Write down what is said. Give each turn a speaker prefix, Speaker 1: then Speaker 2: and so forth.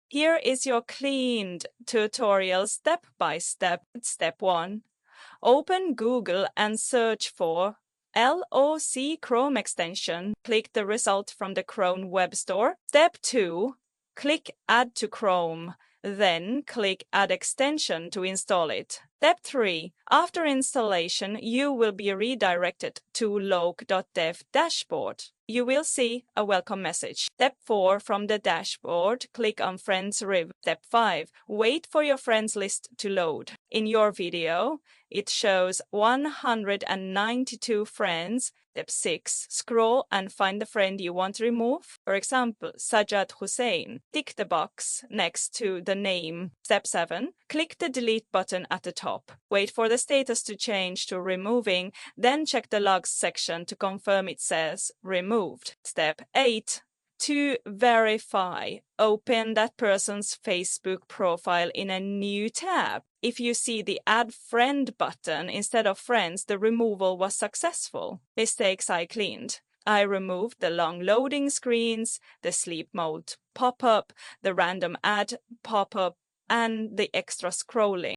Speaker 1: Here is your cleaned tutorial step by step. Step 1. Open Google and search for LOC Chrome extension. Click the result from the Chrome Web Store. Step 2. Click Add to Chrome. Then click Add extension to install it. Step 3. After installation, you will be redirected to loc.dev dashboard. You will see a welcome message. Step 4. From the dashboard, click on Friends Riv. Step 5. Wait for your friends list to load. In your video, it shows 192 friends. Step 6. Scroll and find the friend you want to remove. For example, Sajjad Hussain. Tick the box next to the name. Step 7. Click the delete button at the top. Wait for the status to change to removing, then check the logs section to confirm it says removed. Step 8. To verify, open that person's Facebook profile in a new tab. If you see the Add Friend button instead of Friends, the removal was successful. Mistakes I cleaned. I removed the long loading screens, the sleep mode pop-up, the random ad pop-up, and the extra scrolling.